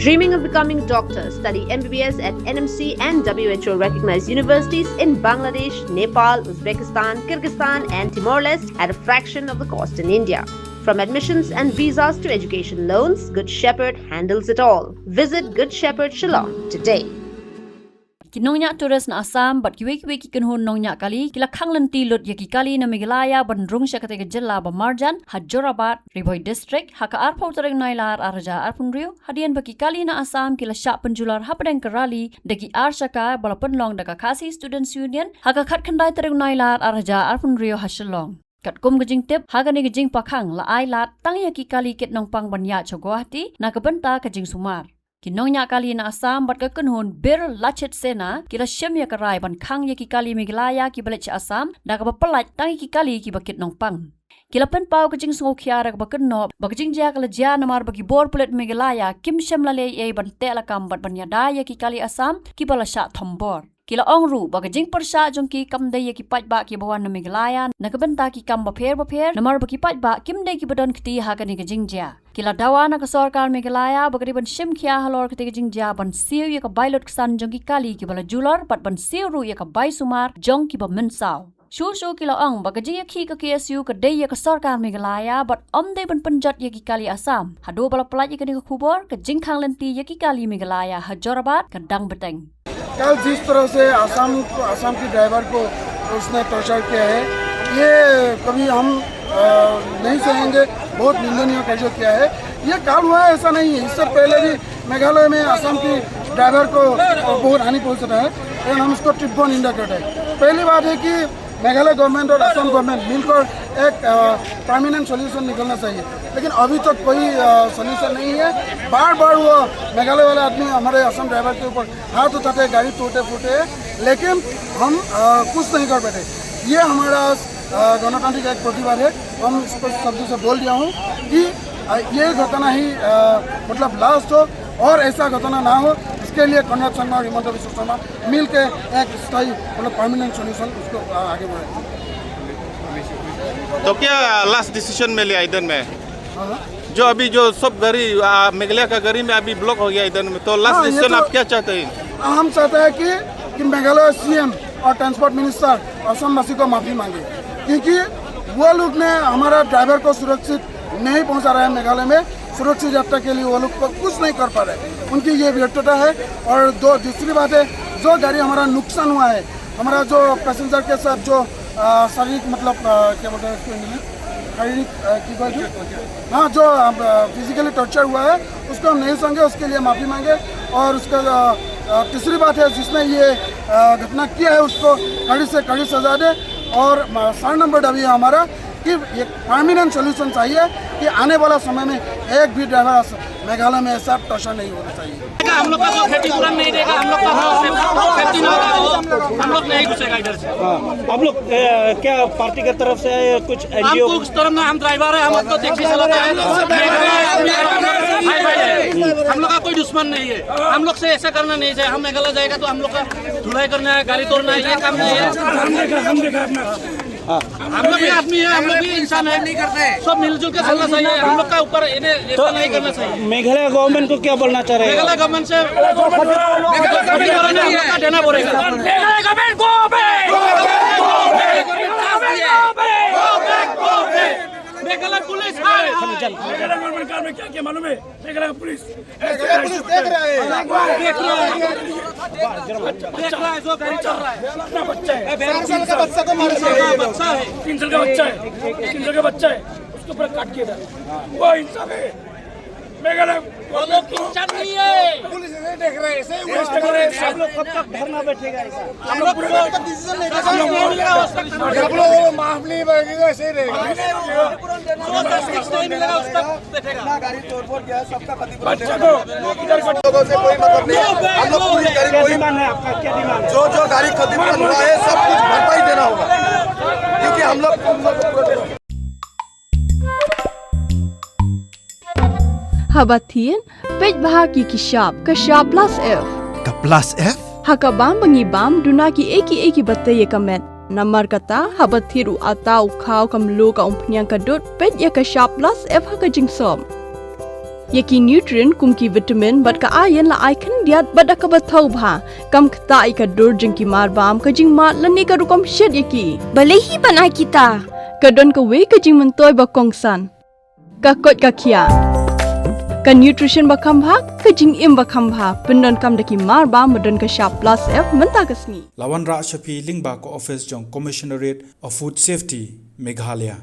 Dreaming of becoming doctors? Study MBBS at NMC and WHO recognized universities in Bangladesh, Nepal, Uzbekistan, Kyrgyzstan and Timor-Leste at a fraction of the cost in India. From admissions and visas to education loans, Good Shepherd handles it all. Visit Good Shepherd Shillong today. Kinongnya turis na Assam bat kiwe-kiwe kikenhun nongnya kali kila khanglanti lut yaki kali na Meghalaya bandrung syakate jilla ba Marjan Hajorabat Riboy district haka arpau tereng nailar arja arpunriu hadian baki kali na Assam kila syak penjular hapadeng kerali dagi arsyaka bala penlong daga kasi students union haka khat khandai tereng nailar arja arpunriu Shillong kat kum gejing tip haga ni gejing pakhang la ai lat tang yaki kali ket nong pang banya Guwahati na kabenta kajing Sumar Kinongnya kali na Assam bat kekenhun bir lachet sena kila syem ya karai ban khang ya ki kali Meghalaya ki balech Assam da ka pelat tang ki kali ki bakit nong pang kila pen pau kejing sungu khiara ka bakenno bakjing ja kala ja namar bagi bor pulet Meghalaya kim syem lale e ban te la kam bat ban yada ya ki kali Assam ki bala sha thombor kila ongru bakjing persha jongki kam dai ya ki pat ba ki bawan na Meghalaya na ka benta ki kam ba pher namar bagi pat ba kim dai ki badon kti ha ka ni kejing ja Kila dawa na ka Sorkar Meghalaya bagari ban shim khia halor kete jing ja ban Siew ya ka bai Lutksan jong ki kali ki bala julor pat ban Siew ru ya ka bai Sumar jong ki ba mensau Shu kila ong bagaji Ïakhih ka KSU ka dei ya ka Sorkar Meghalaya bat dei ban Pynjot ya ki kali Assam hado bala pelat ya ka ni ka khubor ka jing khang lenti ya ki kali Meghalaya Hajorabat ka dang beteng कल जिस तरह से असम की driver को उसने torture किया है ये कभी हम नहीं सहेंगे बहुत निंदनीय कार्य किया है ये काल हुआ है ऐसा नहीं है इससे पहले भी मेघालय में असम की ड्राइवर को बहुत हानि पहुंच रहा है लेकिन हम उसको ट्रिप बॉन इंडिया करते हैं पहली बात है कि मेघालय गवर्नमेंट और असम गवर्नमेंट मिलकर एक परमानेंट सॉल्यूशन निकलना चाहिए लेकिन अभी तक कोई सॉल्यूशन नहीं है बार वो मेघालय वाले आदमी हमारे असम ड्राइवर के ऊपर हाथ उठाते गाड़ी टूटे फूटे लेकिन हम कुछ नहीं कर पाते ये हमारा गणतांत्रिक एक प्रतिवाद है हम इस पर शब्दों से बोल दिया हूँ कि ये घटना ही मतलब लास्ट हो और ऐसा घटना ना हो इसके लिए कर्नल शर्मा और हिमंत बिश्व शर्मा मिल के एक स्थायी मतलब परमानेंट सॉल्यूशन उसको आगे बढ़ाए तो क्या लास्ट डिसीजन में लिया इधर में जो अभी जो सब गाड़ी मेघालय का गाड़ी में अभी ब्लॉक हो गया इधर में तो लास्ट डिसीजन आप क्या चाहते हैं हम चाहते हैं कि मेघालय सीएम और ट्रांसपोर्ट मिनिस्टर असमवासी को माफी मांगे क्योंकि वो लोग ने हमारा ड्राइवर को सुरक्षित नहीं पहुंचा रहा है मेघालय में सुरक्षित यात्रा के लिए वो लोग कुछ नहीं कर पा रहे उनकी ये व्यर्थता है और दूसरी बात है जो गाड़ी हमारा नुकसान हुआ है हमारा जो पैसेंजर के साथ जो शारीरिक मतलब क्या बोलते हैं इसको शारीरिक हाँ जो फिजिकली टॉर्चर हुआ है उसको हम नहीं समझे उसके लिए माफ़ी मांगे और उसका तीसरी बात है जिसने ये घटना किया है उसको कड़ी से कड़ी सजा दे और 7 नंबर दावी है हमारा कि ये परमानेंट सॉल्यूशन चाहिए कि आने वाला समय में एक भी ड्राइवर मेघालय में ऐसा टॉर्चर नहीं होना चाहिए हम लोग का जो क्षतिपूरण नहीं देगा हम लोग का सेफ्टी नहीं होगा हम लोग नहीं घुसेगा इधर से आप लोग क्या पार्टी की तरफ से कुछ एनजीओ हम कुछ तरफ में हम ड्राइवर है हम तो टैक्सी चलाते हैं हम लोग का कोई दुश्मन नहीं है हम लोग से ऐसा करना नहीं चाहिए हम मेघालय जाएगा तो हम लोग का धुलाई करना है गाड़ी तोड़ना है ये काम नहीं है हम लोग भी आदमी है हम लोग भी इंसान है नहीं करते सब मिलजुल के चलना चाहिए हम लोग का ऊपर इन्हें तो नहीं करना चाहिए मेघालय गवर्नमेंट को क्या बोलना चाह रहे हैं मेघालय गवर्नमेंट से देना पड़ेगा Meghalaya police Meghalaya government car में क्या मालूम है मेघालय पुलिस देख रहा है जो गाड़ी चल रहा है अपना बच्चा है 4 साल का बच्चा को मार दिया बच्चा है 3 साल का बच्चा है 3 साल का बच्चा है उसके ऊपर काट किया था वो इंसान है मेघालय वो लोग इंसान नहीं है पुलिस नहीं देख रहे हैं सब लोग कब तक धरना बैठेगा ऐसा हम लोग पूरा डिसीजन नहीं कर हम लोग माफ नहीं बैठेगा ऐसे ही रहेगा मिलेगा उस तक बैठेगा गाड़ी तोड़फोड़ किया सबका बच्चा को लोगों से कोई मतलब नहीं हम लोग पूरी गाड़ी क्या कोई डिमांड है आपका क्या डिमांड है जो गाड़ी क्षतिपूरण हुआ है सब कुछ भरपाई देना होगा क्योंकि हम लोग Haba Tien, pej bahagi kishap, kashap plus F. Ka plus F? Hakabam bangibam dunaki eki bataye kamet. Namar kata haba thiru atau khau kam lo ka umpnyang kadut pej ya kashap plus F haka jingsom. ये की nutrient कुम की vitamin but का ion ला icon दियात बड़ा का बथौ भा कम खता इका डोर जिंग की मार बाम का जिंग मा लने का रुकम शेड ये की Balei hi bana kita. का डन का वे का जिंग मंतोय बा कोंगसान का कोट का खिया का न्यूट्रिशन बखम भा का जिंग इम बखम भा पिंडन कम दकी मार बाम मदन का शाप प्लस एफ मंता कसनी Lawan Ra Shapi Lingba Ko Office Jong Commissionerate of Food Safety Meghalaya